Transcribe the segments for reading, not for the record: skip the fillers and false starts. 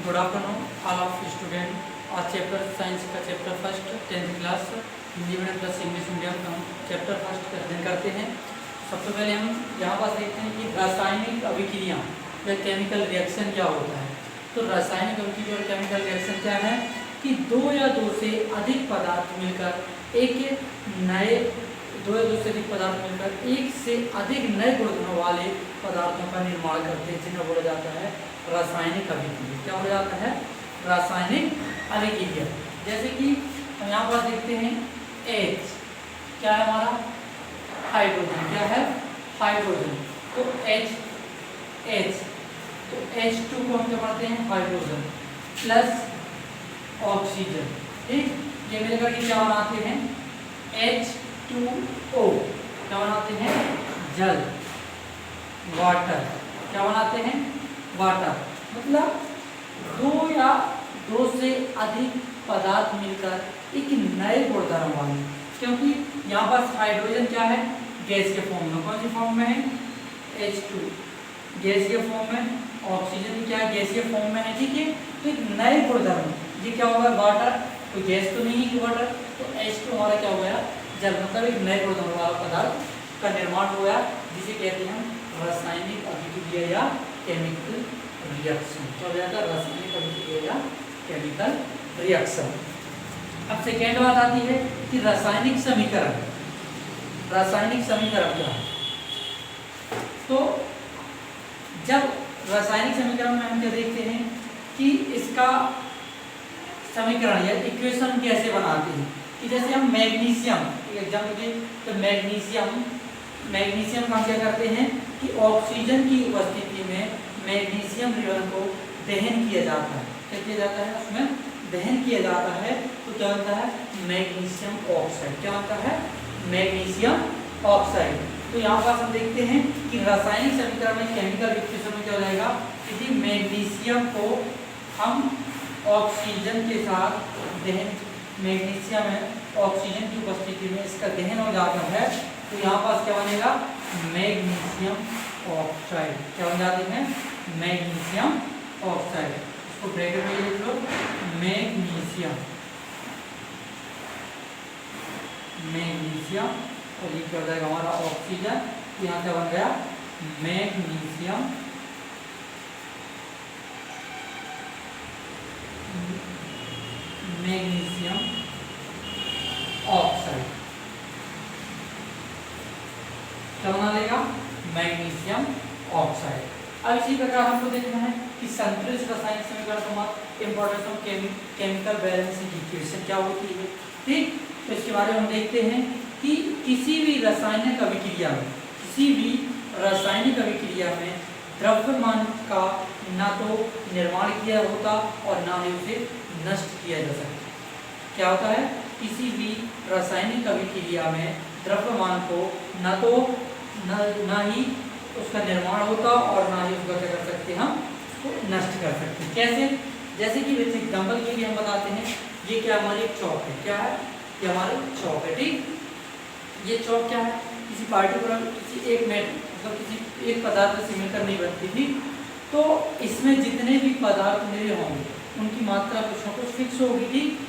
Good afternoon all of student. आज chapter science का chapter first 10th class Hindi medium plus English medium का हम chapter first का अध्ययन करते हैं। सबसे पहले हम यहाँ पास देखते हैं कि रासायनिक अभिक्रिया या केमिकल रिएक्शन क्या होता है। तो रासायनिक अभिक्रिया और केमिकल रिएक्शन क्या है कि दो या दो से अधिक पदार्थ मिलकर एक से अधिक नए गुणधर्म वाले पदार्थों का निर्माण करते हैं, जिन्हें बोला जाता है रासायनिक अभिक्रिया। क्या हो जाता है? रासायनिक अभिक्रिया। जैसे कि हम यहाँ पर देखते हैं H क्या है हमारा? हाइड्रोजन। क्या है? हाइड्रोजन। तो H तो H2 को हम क्या पढ़ते हैं? Hydrogen plus oxygen. ठीक, ये मिलकर के क्या बनाते हैं? H2O। क्या बनाते हैं? जल, वाटर। क्या बनाते हैं? वाटर। मतलब दो या दो से अधिक पदार्थ मिलकर एक नए गुणधर्म वाले, क्योंकि यहाँ पर हाइड्रोजन क्या है? गैस के फॉर्म में। कौन सी फॉर्म में है? H2 गैस के फॉर्म में। ऑक्सीजन क्या है? गैस के फॉर्म में है। ठीक है, तो एक नए गुणधर्म, ये क्या होगा? वाटर। तो गैस तो नहीं है वाटर, तो H2 हमारा क्या हो गया? जल। मतलब एक नए गुणधर्म वाला पदार्थ का निर्माण हो गया, जिसे कहते हैं रासायनिक अभिक्रिया या केमिकल रिएक्शन। क्या हो जाता है? रासायनिक अभिक्रिया या केमिकल रिएक्शन। अब सेकेंड बात आती है कि रासायनिक समीकरण। रासायनिक समीकरण क्या है? तो जब रासायनिक समीकरण में हम क्या देखते हैं कि इसका समीकरण या इक्वेशन कैसे बनाते हैं कि जैसे हम मैग्नीशियम एग्जाम्पल के, तो मैग्नीशियम का हम क्या करते हैं कि ऑक्सीजन की उपस्थिति में मैग्नीशियम आयन को दहन किया जाता है। क्या किया जाता है? उसमें दहन किया जाता है, तो क्या होता है? Magnesium oxide. क्या होता है? Magnesium oxide. तो यहाँ पर हम देखते हैं कि रासायनिक समीकरण में केमिकल इक्वेशन में क्या हो जाएगा? किसी मैग्नीशियम को हम ऑक्सीजन के साथ दहन, मैग्नीशियम है ऑक्सीजन की उपस्थिति में इसका दहन हो जाता है, तो यहाँ पास क्या बनेगा? Magnesium oxide. क्या बन जाते हैं? Magnesium oxide. इसको ब्रैकेट में लिख लो, मैग्नीशियम और ये क्या हो जाएगा हमारा? ऑक्सीजन। यहाँ क्या बन गया? Magnesium oxide. क्या बना लेगा? Magnesium oxide. अब इसी प्रकार हमको देखना है कि संतुलित रासायनिक समीकरण का importance of chemical balancing equation क्या होती है। ठीक, तो इसके बारे में हम देखते हैं कि किसी भी रासायनिक अभिक्रिया में द्रव्यमान का ना तो निर्माण किया होता और ना ही उसे नष्ट किया जा सकता। क्या होता है? किसी भी रासायनिक अभिक्रिया में द्रव्यमान को ना ही उसका निर्माण होता और ना ही उसका क्या कर सकते हैं? हम उसको नष्ट कर सकते हैं। कैसे? जैसे कि एग्जाम्पल के लिए हम बताते हैं, ये क्या हमारी एक चौक है। क्या है? ये हमारी चौक है। ठीक, ये चौक क्या है? किसी पार्टिकुलर किसी एक मतलब किसी एक पदार्थ से मिलकर नहीं बनती थी, तो इसमें जितने भी पदार्थ मिले होंगे उनकी मात्रा कुछ ना कुछ फिक्स होगी। ठीक,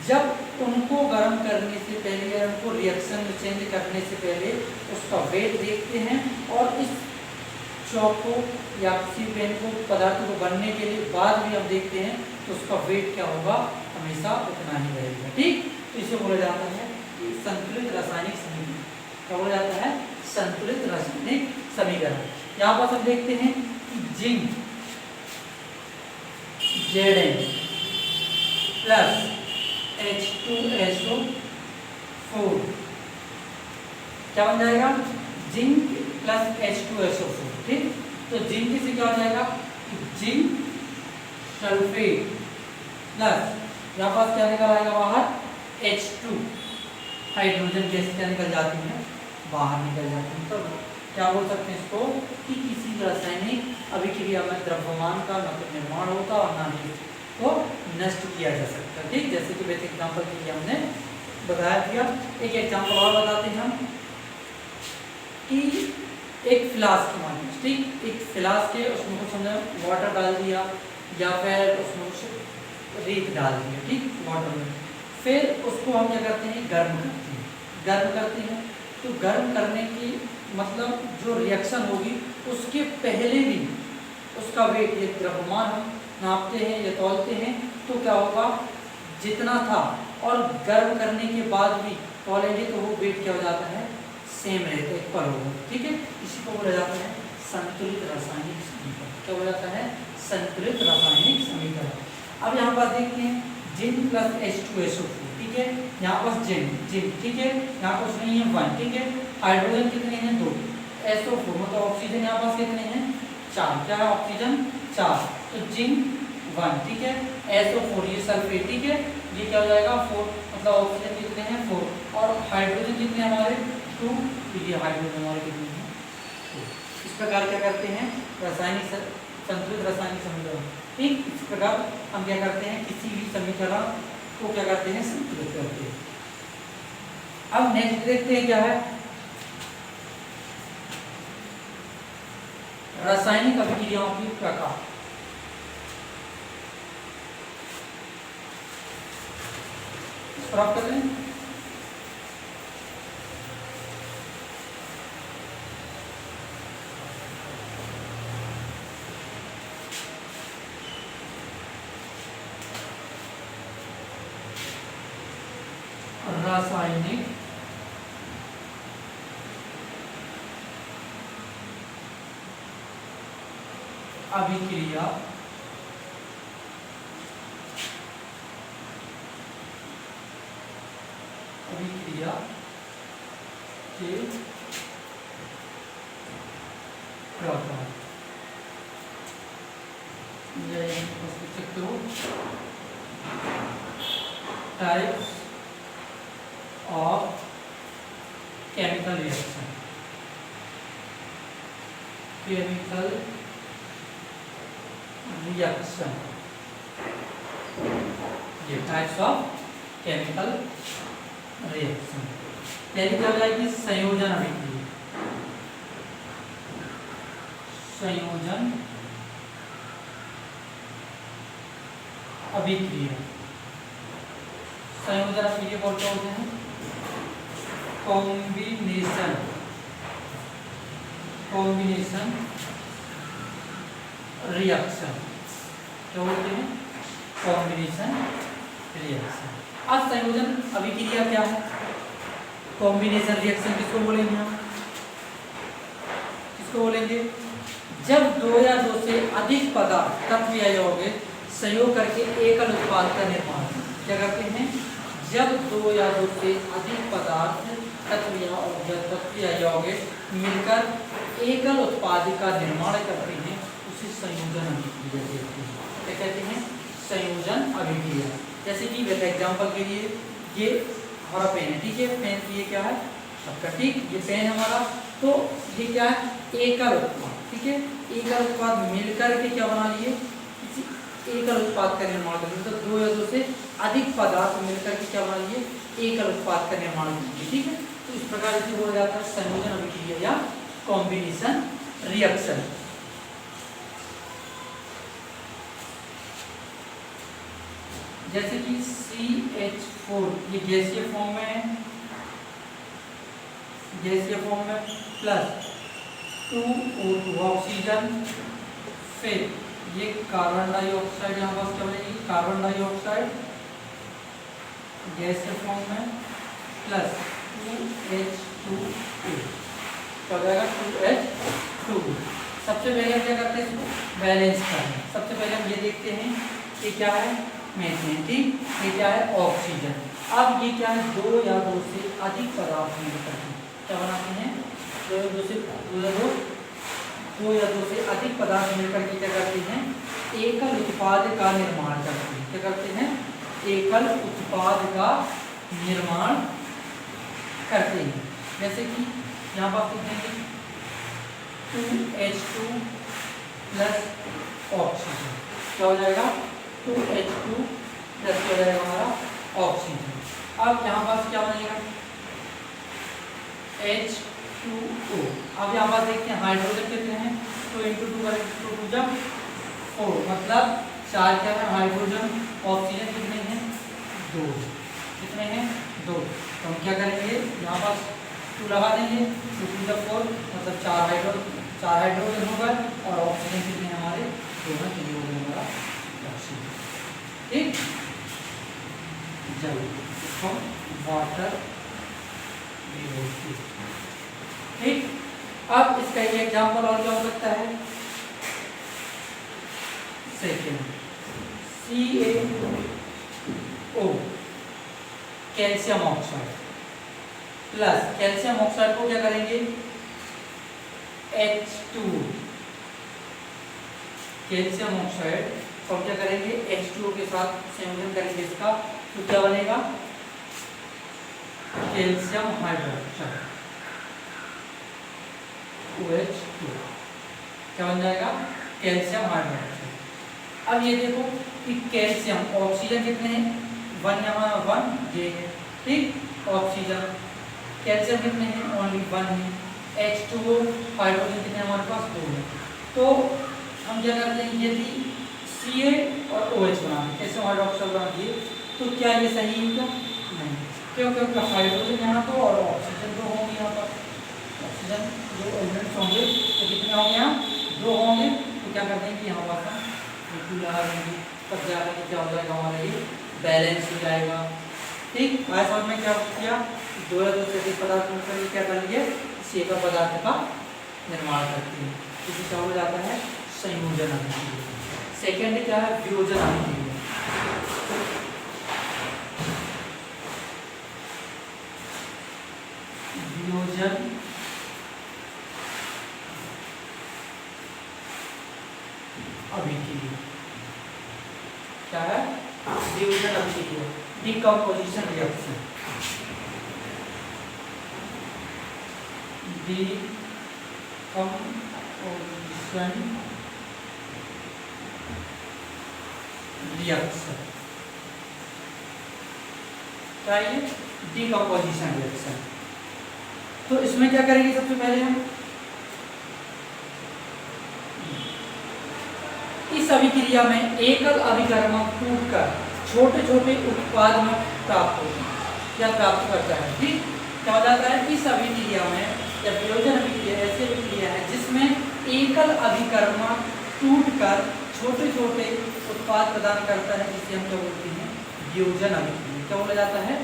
जब उनको गर्म करने से पहले या उनको रिएक्शन में चेंज करने से पहले उसका वेट देखते हैं, और इस चौक को या किसी पेन को पदार्थ को बनने के लिए बाद भी हम देखते हैं तो उसका वेट क्या होगा? हमेशा उतना ही रहेगा। ठीक, तो इसे बोला जाता है संतुलित रासायनिक समीकरण। क्या बोला जाता है? संतुलित रासायनिक समीकरण। यहाँ पर हम देखते हैं कि जिंक Zn प्लस H2SO4 क्या बन जाएगा? Zinc plus H2SO4। ठीक, तो जिंक से क्या हो जाएगा? जिंक सल्फेट प्लस यहाँ पास क्या निकल आएगा बाहर? H2 हाइड्रोजन गैस क्या निकल जाती है? बाहर निकल जाती है। तो क्या बोल सकते हैं इसको कि किसी रासायनिक अभिक्रिया में द्रव्यमान का न तो निर्माण होता और ना ही तो नष्ट किया जा सकता। ठीक, जैसे कि वैसे एग्जाम्पल के लिए हमने बताया दिया। एक एग्जाम्पल और बताते हैं हम कि एक फ्लास्क के माध्यम से, ठीक, एक फ्लास्क है उसमें कुछ हमने वाटर डाल दिया, या फिर उसमें कुछ रेत डाल दिया, ठीक, वाटर में। फिर उसको हम क्या करते हैं, गर्म करते हैं। गर्म करते हैं तो गर्म करने की मतलब जो रिएक्शन होगी उसके पहले भी उसका वेट, ये द्रव्यमान हम नापते हैं या तौलते हैं तो क्या होगा, जितना था और गर्म करने के बाद भी तौलेंगे तो वो वेट क्या हो जाता है, सेम रहता है, इक्वल होगा, ठीक है। इसी को बोला जाता है संतुलित रासायनिक समीकरण। क्या बोला जाता है, संतुलित रासायनिक समीकरण। अब यहाँ पर देखते हैं जिंक प्लस H2SO4, ठीक है, यहाँ पर जिंक, ठीक है, यहाँ पर कुछ नहीं है 1, ठीक है। हाइड्रोजन कितने हैं, 2, SO4 मतलब ऑक्सीजन यहाँ पास कितने हैं, 4, क्या है ऑक्सीजन 4, तो जिंक 1, ठीक है, SO4 ये सल्फेट, ठीक है, ये क्या हो जाएगा 4, मतलब ऑक्सीजन कितने हैं 4 और हाइड्रोजन कितने हमारे 2, तो ये हाइड्रोजन हमारे कितने हैं 2। इस प्रकार क्या करते हैं, रासायनिक संतुलित रासायनिक समीकरण, ठीक। इस प्रकार हम क्या करते हैं, किसी भी समीकरण को क्या करते हैं, संतुलित करते हैं। अब नेक्स्ट देखते हैं क्या है, रासायनिक अभिक्रियाओं की प्रकार। प्राप्त कर लें। रासायनिक अभिक्रिया के प्रकार, types of chemical reaction, chemical reaction, ये टाइप्स ऑफ केमिकल रिएक्शन। पहली क्या हो जाएगी, संयोजन अभिक्रिया, संयोजन अभिक्रिया, संयोजन अभिक्रिया बोलते होते हैं कॉम्बिनेशन, कॉम्बिनेशन रिएक्शन, क्या बोलते हैं, कॉम्बिनेशन रिएक्शन। अब संयोजन अभिक्रिया क्या है, कॉम्बिनेशन रिएक्शन किसको बोलेंगे हम, किसको बोलेंगे, जब 2 या 2 से अधिक पदार्थ तत्व या यौगिक संयोग करके एकल उत्पाद का निर्माण, क्या करते हैं, जब 2 या 2 से अधिक पदार्थ तत्व या यौगिक मिलकर एकल उत्पाद का निर्माण करते हैं उसे संयोजन अभिक्रिया कहते हैं। क्या कहते हैं, संयोजन अभिक्रिया। जैसे कि एग्जांपल के लिए ये हमारा पेन है, ठीक है, पेन की ये क्या है आपका, ठीक, ये पेन हमारा, तो ये क्या है, एकल उत्पाद, ठीक है, एकल उत्पाद मिलकर के क्या बना लिए, एकल उत्पाद का निर्माण करते हैं। तो 2 या 2 से अधिक पदार्थ मिलकर के क्या बना लिए, एकल उत्पाद का निर्माण करते, ठीक है। तो इस प्रकार से हो जाता है संयोजन अभिक्रिया या कॉम्बिनेशन रिएक्शन। जैसे कि CH4 ये गैसीय फॉर्म में है, गैसीय फॉर्म में, प्लस 2O2 ऑक्सीजन, फिर ये कार्बन डाइऑक्साइड, यहाँ पास क्या बनेगी, कार्बन डाइऑक्साइड गैसीय फॉर्म में, प्लस 2H2O, क्या हो जाएगा 2H2। सबसे पहले हम क्या करते हैं, इसको बैलेंस करते हैं। सबसे पहले हम ये देखते हैं कि क्या है, मीथेन, ठीक, ये क्या है ऑक्सीजन। अब ये क्या है, 2 या 2 से अधिक पदार्थ मिलकर क्या बनाते हैं, 2 या 2 से अधिक पदार्थ मिलकर के क्या करते हैं, एकल उत्पाद का निर्माण करते हैं। क्या करते हैं, एकल उत्पाद का निर्माण करते हैं। जैसे कि यहाँ पर देखेंगे 2H2 प्लस ऑक्सीजन, क्या हो जाएगा 2H2 प्लस क्या हो जाएगा हमारा ऑक्सीजन। अब यहाँ पास क्या बनेगा H2O। अब यहाँ पास देखते हैं हाइड्रोजन कितने हैं, तो 2 × 2 = 4, मतलब 4 क्या है हाइड्रोजन, ऑक्सीजन कितने हैं 2, कितने हैं 2। तो हम क्या करेंगे यहाँ पास 2 लगा देंगे, 2 टू द 4 मतलब 4 हाइड्रोजन होगा और ऑक्सीजन कितने हमारे 2 हैं, तो ये हो गया हमारा ऑक्सीजन। ठीक, जल फ्रॉम वाटर। ठीक, अब इसका एक एग्जाम्पल और क्या हो सकता है, second CaO calcium oxide plus calcium oxide को क्या करेंगे H2, कैल्शियम ऑक्साइड को क्या करेंगे H2O के साथ संयोजन करेंगे इसका, तो क्या बनेगा कैल्शियम हाइड्रोक्साइड OH2, क्या बन जाएगा कैल्शियम हाइड्रोक्साइड। अब ये देखो कि कैल्शियम ऑक्सीजन कितने हैं 1, यहाँ 1 ये है। ठीक, ऑक्सीजन कैल्शियम कितने हैं ओनली 1 है। H2O हाइड्रोजन कितने हमारे पास 2 है। तो हम क्या करते हैं यदि Ca और OH बनाते कैल्शियम हाइड्रोक्साइड बना दिए तो क्या ये सही है क्या नहीं, क्यों, क्योंकि हाइड्रोजन यहाँ तो और ऑक्सीजन तो होंगे यहाँ पर, ऑक्सीजन जो एलिमेंट्स होंगे तो कितने होंगे यहाँ 2 होंगे। तो क्या करते हैं कि यहाँ पर हम बिल्कुल लगा देंगे, तब जाकर क्या हो जाएगा हमारा ये बैलेंस हो जाएगा। ठीक, आज समझ में क्या किया 2 या 2 से अधिक पदार्थ मिलकर क्या करेंगे इसी एक पदार्थ का निर्माण करते हैं, इसे क्या हो जाता है संयोजन अभिक्रिया। सेकेंड क्या है वियोजन अभिक्रिया। वियोजन अभिक्रिया क्या है वियोजन अभिक्रिया, डिकम्पोजिशन रिएक्शन। डिकम्पोजिशन रिएक्शन क्या है डिकम्पोजिशन रिएक्शन। तो इसमें क्या करेंगे सबसे पहले हम इस अभिक्रिया में एकल अभिकर्मक टूटकर छोटे छोटे उत्पाद में प्राप्त होता है या प्राप्त करता है। ठीक, क्या हो जाता है इस अभिक्रिया में या वियोजन अभिक्रिया ऐसी अभिक्रिया है जिसमें एकल अभिकर्मक टूटकर छोटे छोटे उत्पाद प्रदान करता है, जिसे हम क्या बोलते हैं वियोजन अभिक्रिया। क्या बोला जाता है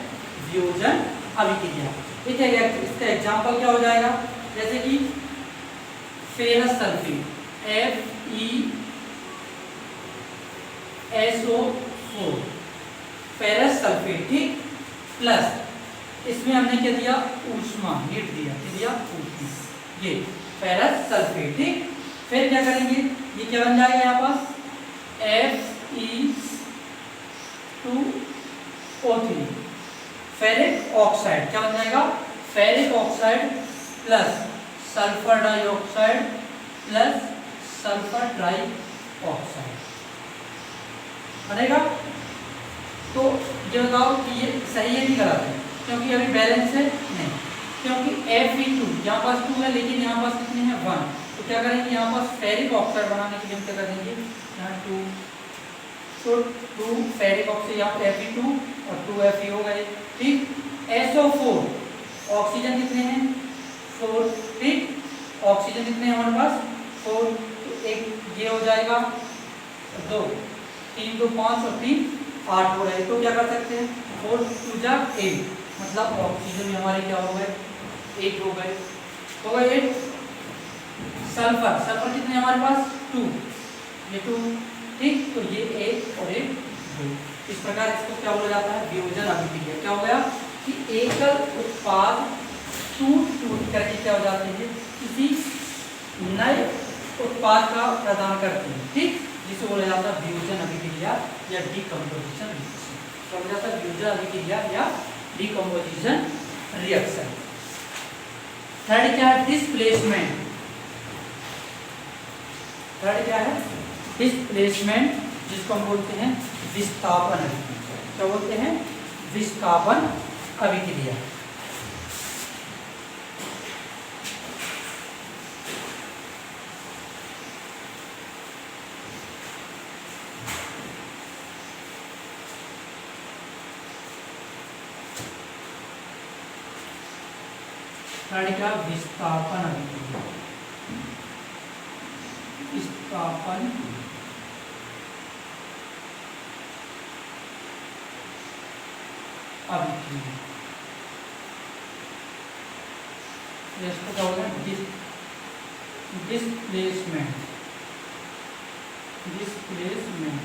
वियोजन अभिक्रिया। ठीक है, इसका एग्जाम्पल क्या हो जाएगा जैसे कि ferrous sulphate FeSO4 ferrous sulphate. ठीक, प्लस इसमें हमने क्या दिया ऊष्मा हीट दिया ऊष्मा, ये फेरस सल्फेट। ठीक, फिर क्या करेंगे ये क्या बन जाएगा यहाँ पास Fe2O3 फेरिक ऑक्साइड। क्या बन जाएगा ferric oxide plus sulphur dioxide plus sulphur dioxide बनेगा। तो ये बताओ कि ये सही है कि गलत है, क्योंकि अभी बैलेंस है नहीं, क्योंकि Fe2 यहाँ पास 2 है लेकिन यहाँ पास कितने हैं 1। तो क्या करेंगे यहाँ पास फेरिक ऑक्साइड बनाने के लिए हम क्या करेंगे यहाँ 2, तो 2 फेरिक ऑक्साइड यहाँ Fe2 और 2 Fe हो गए। ठीक, SO4 ऑक्सीजन कितने हैं 4। ठीक, ऑक्सीजन कितने हैं हमारे पास 4, तो एक ये हो जाएगा 2, 3 2 5 और 3 8 हो रहे। तो क्या कर सकते हैं 4 2 जा 8, मतलब ऑक्सीजन में हमारे क्या हो गए 8 हो गए 8। सल्फर कितने हमारे पास 2, ये 2। ठीक, तो ये 1 और 1 2। इस प्रकार इसको क्या बोला जाता है वियोजन अभिक्रिया। क्या हो गया कि एकल उत्पाद टूट करके क्या हो जाते हैं किसी नए उत्पाद का प्रदान करते हैं। ठीक, जिसे बोला जाता है वियोजन अभिक्रिया या डिकम्पोजिशन रिएक्शन। क्या बोला जाता है वियोजन अभिक्रिया या डिकम्पोजिशन रिएक्शन। थर्ड क्या है डिस्प्लेसमेंट। थर्ड क्या है डिस्प्लेसमेंट, जिसको हम बोलते हैं विस्थापन अभिक्रिया। क्या बोलते हैं विस्थापन अभिक्रिया। थर्ड क्या, विस्थापन अभिक्रिया, विस्थापन अभिक्रिया। इसको क्या बोलते हैं, displacement, displacement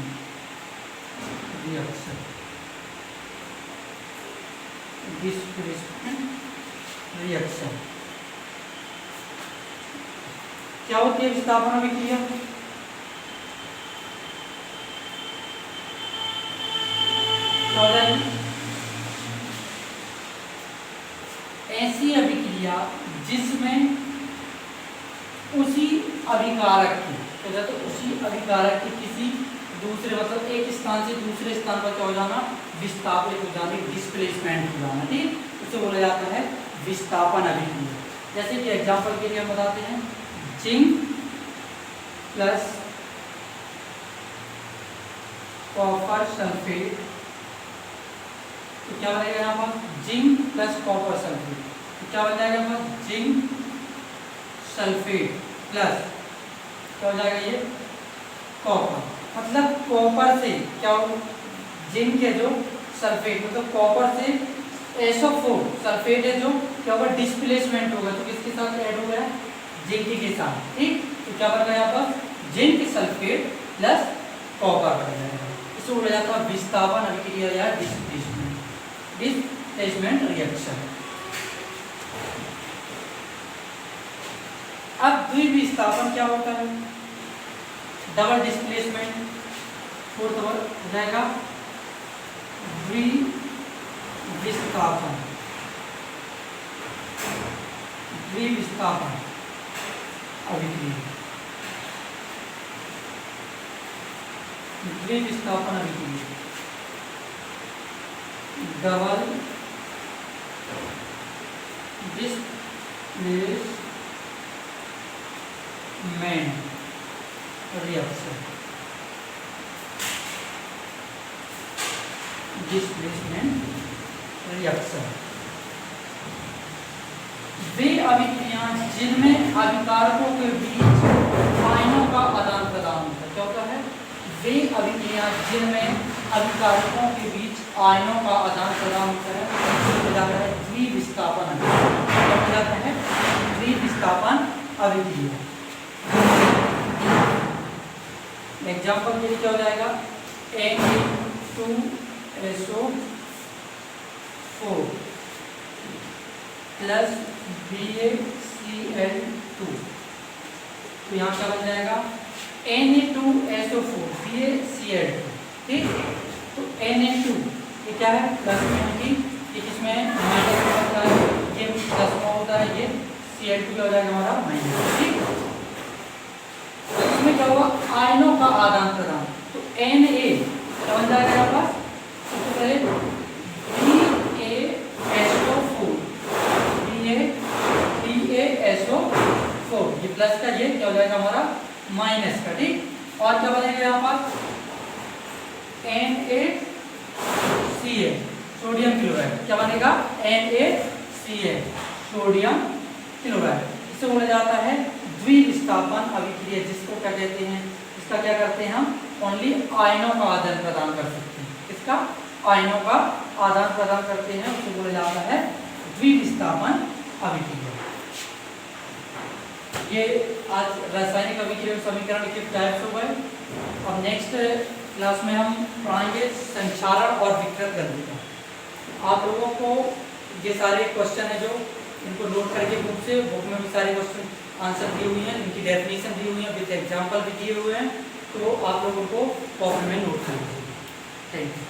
reaction, displacement reaction. क्या होती है विस्थापन अभिक्रिया? क्या हो जाएगी? ऐसी अभिक्रिया जिसमें उसी अभिकारक की, तो उसी अभिकारक की किसी दूसरे, मतलब एक स्थान से दूसरे स्थान पर क्या हो जाना, विस्थापित हो जाना, डिस्प्लेसमेंट हो जाना, ठीक, उसे बोला जाता है विस्थापन अभिक्रिया। जैसे कि एग्जांपल के लिए हम बताते हैं, जिंक प्लस कॉपर सल्फेट, तो क्या बनेगा यहाँ पर, जिंक प्लस कॉपर सल्फेट, तो क्या बन जाएगा यहाँ पर, जिंक सल्फेट प्लस क्या हो जाएगा ये, कॉपर। मतलब कॉपर से क्या हो, जिंक है जो सल्फेट, मतलब कॉपर से SO4 सल्फेट है जो क्या होगा, डिस्प्लेसमेंट होगा, तो किसके साथ ऐड हो गया है, जिंक के साथ, ठीक। तो क्या बन गया यहाँ पर, जिंक सल्फेट प्लस कॉपर बन जाएगा। इसे बोला जाता है विस्थापन अभिक्रिया या डिस्प्लेसमेंट रिएक्शन। अब द्विविस्थापन क्या होता है, डबल डिस्प्लेसमेंट, फोर्थ हो जाएगा द्विविस्थापन, द्विविस्थापन अभिक्रिया, द्विविस्थापन अभिक्रिया, double displacement reaction, displacement reaction. वे अभिक्रियाएं जिनमें अभिकारकों के बीच आयनों का आदान प्रदान होता है, क्या होता है, वे अभिक्रियाएं जिनमें अभिकारकों के बीच आयनों का आदान प्रदान होता है, हो जाता है द्विविस्थापन अभिक्रिया, क्या हो जाता है, द्विविस्थापन अभिक्रिया। एग्जाम्पल के लिए क्या हो जाएगा, Na2SO4 प्लस BaCl2, तो यहाँ क्या बन जाएगा, Na2SO4 BaCl2, ठीक। तो Na2 ये क्या है, प्लस में होगी, ये किसमें माइनस में होता है, ये प्लस में होता है, ये Cl2 क्या हो जाएगा हमारा माइनस, ठीक। इसमें क्या हुआ, आयनों का आदान प्रदान, तो Na क्या बन जाएगा यहाँ पास, सबसे पहले BaSO4, ये प्लस का, ये क्या हो जाएगा हमारा माइनस का, ठीक। और क्या बनेगा यहाँ पास, NaCl सोडियम क्लोराइड, क्या बनेगा, NaCl सोडियम क्लोराइड। इसे बोला जाता है द्विविस्थापन अभिक्रिया, जिसको क्या कहते हैं, इसका क्या करते हैं हम, ओनली आयनों का आदान प्रदान कर सकते हैं, इसका आयनों का आदान प्रदान करते हैं, उसे बोला जाता है द्विविस्थापन अभिक्रिया। ये आज रासायनिक अभिक्रिया समीकरण के टाइप्स हो गए। अब नेक्स्ट क्लास में हम पढ़ाएंगे संक्षारण और विकृत गंधिका। आप लोगों को ये सारे क्वेश्चन है जो इनको नोट करके बुक से, बुक में भी सारे क्वेश्चन आंसर दिए हुए हैं, इनकी डेफिनेशन दी हुई है, विद एग्जाम्पल भी दिए हुए हैं, तो आप लोगों को कॉपी में नोट करना चाहिए। Thank you.